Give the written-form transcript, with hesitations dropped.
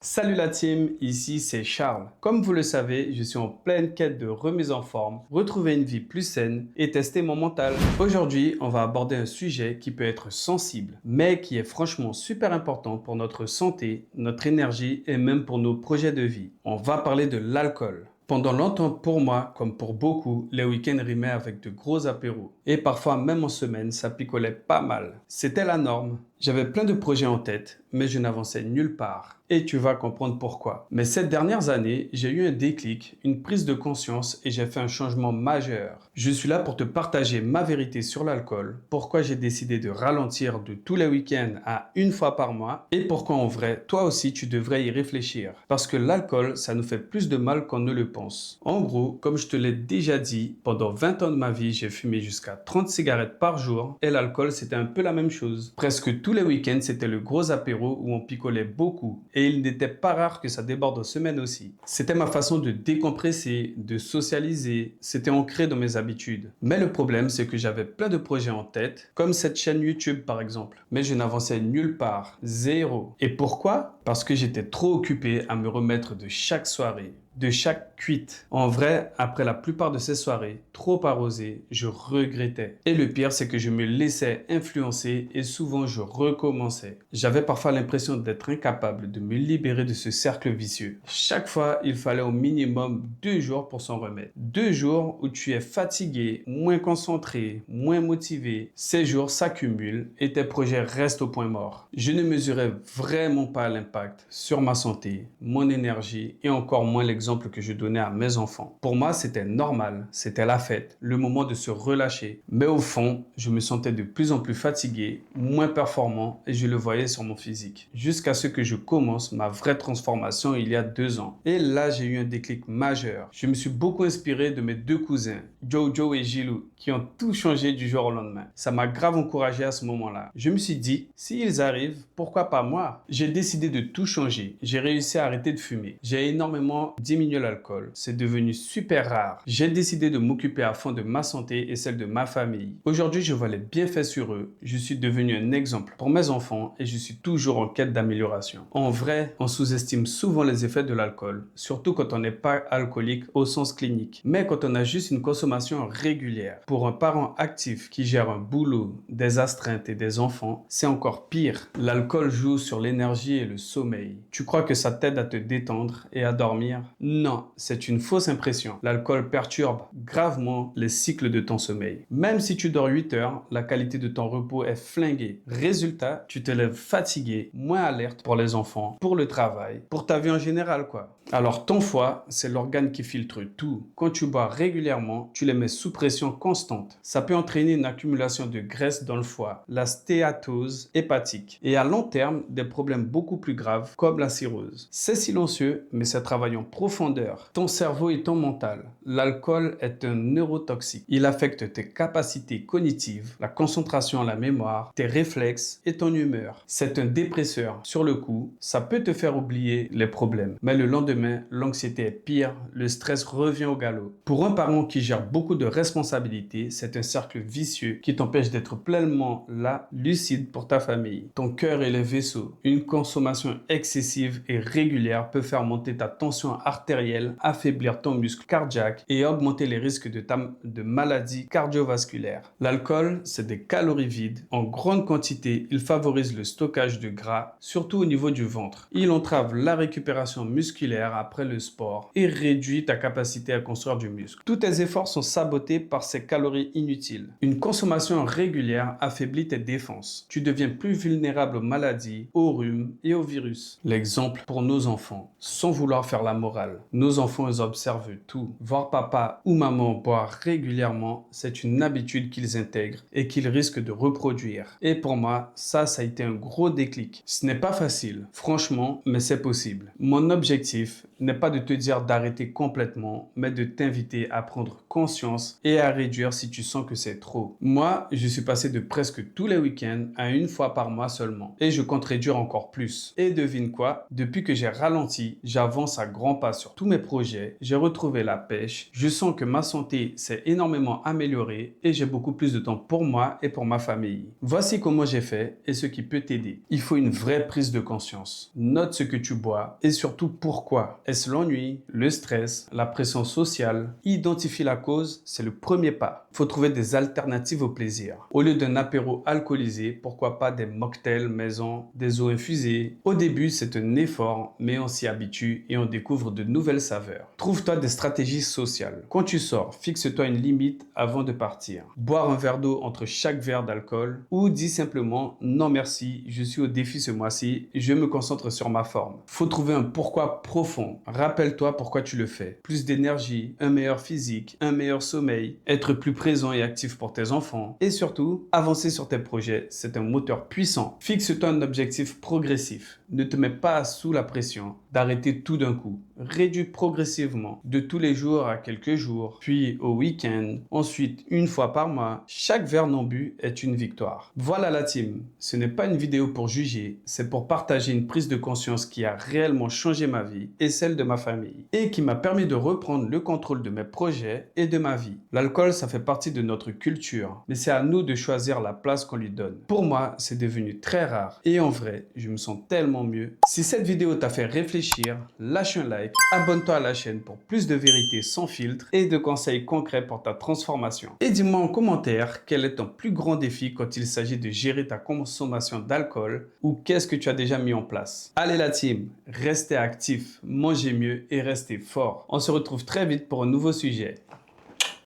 Salut la team, ici c'est Charles. Comme vous le savez, je suis en pleine quête de remise en forme, retrouver une vie plus saine et tester mon mental. Aujourd'hui, on va aborder un sujet qui peut être sensible, mais qui est franchement super important pour notre santé, notre énergie et même pour nos projets de vie. On va parler de l'alcool. Pendant longtemps, pour moi, comme pour beaucoup, les week-ends rimaient avec de gros apéros. Et parfois, même en semaine, ça picolait pas mal. C'était la norme. J'avais plein de projets en tête, mais je n'avançais nulle part. Et tu vas comprendre pourquoi. Mais ces dernières années, j'ai eu un déclic, une prise de conscience et j'ai fait un changement majeur. Je suis là pour te partager ma vérité sur l'alcool, pourquoi j'ai décidé de ralentir de tous les week-ends à une fois par mois et pourquoi en vrai, toi aussi, tu devrais y réfléchir. Parce que l'alcool, ça nous fait plus de mal qu'on ne le pense. En gros, comme je te l'ai déjà dit, pendant 20 ans de ma vie, j'ai fumé jusqu'à 30 cigarettes par jour et l'alcool, c'était un peu la même chose. Presque tous les week-ends, c'était le gros apéro où on picolait beaucoup et il n'était pas rare que ça déborde en semaine aussi. C'était ma façon de décompresser, de socialiser, c'était ancré dans mes habitudes. Mais le problème, c'est que j'avais plein de projets en tête, comme cette chaîne YouTube par exemple. Mais je n'avançais nulle part, zéro. Et pourquoi? Parce que j'étais trop occupé à me remettre de chaque soirée, de chaque cuite. En vrai, après la plupart de ces soirées, trop arrosées, je regrettais. Et le pire, c'est que je me laissais influencer et souvent je recommençais. J'avais parfois l'impression d'être incapable de me libérer de ce cercle vicieux. Chaque fois, il fallait au minimum 2 jours pour s'en remettre. 2 jours où tu es fatigué, moins concentré, moins motivé. Ces jours s'accumulent et tes projets restent au point mort. Je ne mesurais vraiment pas l'impact sur ma santé, mon énergie et encore moins l'exemple que je donnais à mes enfants. Pour moi, c'était normal, c'était la fête, le moment de se relâcher. Mais au fond, je me sentais de plus en plus fatigué, moins performant et je le voyais sur mon physique. Jusqu'à ce que je commence ma vraie transformation il y a 2 ans. Et là, j'ai eu un déclic majeur. Je me suis beaucoup inspiré de mes deux cousins, Jojo et Gilou, qui ont tout changé du jour au lendemain. Ça m'a grave encouragé à ce moment-là. Je me suis dit, s'ils arrivent, pourquoi pas moi? J'ai décidé de tout changer. J'ai réussi à arrêter de fumer. J'ai énormément diminué l'alcool. C'est devenu super rare. J'ai décidé de m'occuper à fond de ma santé et celle de ma famille. Aujourd'hui, je vois les bienfaits sur eux. Je suis devenu un exemple pour mes enfants et je suis toujours en quête d'amélioration. En vrai, on sous-estime souvent les effets de l'alcool, surtout quand on n'est pas alcoolique au sens clinique, mais quand on a juste une consommation régulière. Pour un parent actif qui gère un boulot, des astreintes et des enfants, c'est encore pire. L'alcool joue sur l'énergie et le sommeil. Tu crois que ça t'aide à te détendre et à dormir? Non, c'est une fausse impression. L'alcool perturbe gravement les cycles de ton sommeil. Même si tu dors 8 heures, la qualité de ton repos est flinguée. Résultat, tu te lèves fatigué, moins alerte pour les enfants, pour le travail, pour ta vie en général, quoi. Alors ton foie, c'est l'organe qui filtre tout. Quand tu bois régulièrement, tu les mets sous pression constante. Ça peut entraîner une accumulation de graisse dans le foie, la stéatose hépatique et à long terme, des problèmes beaucoup plus graves comme la cirrhose. C'est silencieux, mais ça travaille en profondeur. Ton cerveau et ton mental. L'alcool est un neurotoxique. Il affecte tes capacités cognitives, la concentration, la mémoire, tes réflexes et ton humeur. C'est un dépresseur. Sur le coup, ça peut te faire oublier les problèmes. Mais le lendemain, l'anxiété est pire, le stress revient au galop. Pour un parent qui gère beaucoup de responsabilités, c'est un cercle vicieux qui t'empêche d'être pleinement là, lucide pour ta famille. Ton cœur et les vaisseaux. Une consommation excessive et régulière peut faire monter ta tension artérielle, affaiblir ton muscle cardiaque et augmenter les risques de maladies cardiovasculaires. L'alcool, c'est des calories vides. En grande quantité, il favorise le stockage de gras, surtout au niveau du ventre. Il entrave la récupération musculaire après le sport et réduit ta capacité à construire du muscle. Tous tes efforts sont sabotés par ces calories inutiles. Une consommation régulière affaiblit tes défenses. Tu deviens plus vulnérable aux maladies, aux rhumes et aux virus. L'exemple pour nos enfants, sans vouloir faire la morale. Nos enfants, ils observent tout. Voir papa ou maman boire régulièrement, c'est une habitude qu'ils intègrent et qu'ils risquent de reproduire. Et pour moi, ça a été un gros déclic. Ce n'est pas facile, franchement, mais c'est possible. Mon objectif n'est pas de te dire d'arrêter complètement, mais de t'inviter à prendre conscience et à réduire si tu sens que c'est trop. Moi, je suis passé de presque tous les week-ends à une fois par mois seulement et je compte réduire encore plus. Et Et devine quoi? Depuis que j'ai ralenti, j'avance à grands pas sur tous mes projets, j'ai retrouvé la pêche, je sens que ma santé s'est énormément améliorée et j'ai beaucoup plus de temps pour moi et pour ma famille. Voici comment j'ai fait et ce qui peut t'aider. Il faut une vraie prise de conscience. Note ce que tu bois et surtout pourquoi. Est-ce l'ennui, le stress, la pression sociale? Identifie la cause, c'est le premier pas. Il faut trouver des alternatives au plaisir. Au lieu d'un apéro alcoolisé, pourquoi pas des mocktails maison, des eaux infusées? Au début, c'est un effort, mais on s'y habitue et on découvre de nouvelles saveurs. Trouve-toi des stratégies sociales. Quand tu sors, fixe-toi une limite avant de partir. Boire un verre d'eau entre chaque verre d'alcool ou dis simplement non merci, je suis au défi ce mois-ci, je me concentre sur ma forme. Faut trouver un pourquoi profond. Rappelle-toi pourquoi tu le fais. Plus d'énergie, un meilleur physique, un meilleur sommeil, être plus présent et actif pour tes enfants et surtout, avancer sur tes projets, c'est un moteur puissant. Fixe-toi un objectif progressif. Ne te mets pas sous la pression d'arrêter tout d'un coup. Réduis progressivement, de tous les jours à quelques jours, puis au week-end, ensuite une fois par mois. Chaque verre non bu est une victoire. Voilà la team. Ce n'est pas une vidéo pour juger, c'est pour partager une prise de conscience qui a réellement changé ma vie et celle de ma famille et qui m'a permis de reprendre le contrôle de mes projets et de ma vie. L'alcool, ça fait partie de notre culture, mais c'est à nous de choisir la place qu'on lui donne. Pour moi, c'est devenu très rare et en vrai, je me sens tellement mieux. Si cette vidéo t'a fait réfléchir, lâche un like, abonne-toi à la chaîne pour plus de vérités sans filtre et de conseils concrets pour ta transformation. Et dis-moi en commentaire quel est ton plus grand défi quand il s'agit de gérer ta consommation d'alcool ou qu'est-ce que tu as déjà mis en place. Allez la team, restez actifs, mangez mieux et restez forts. On se retrouve très vite pour un nouveau sujet.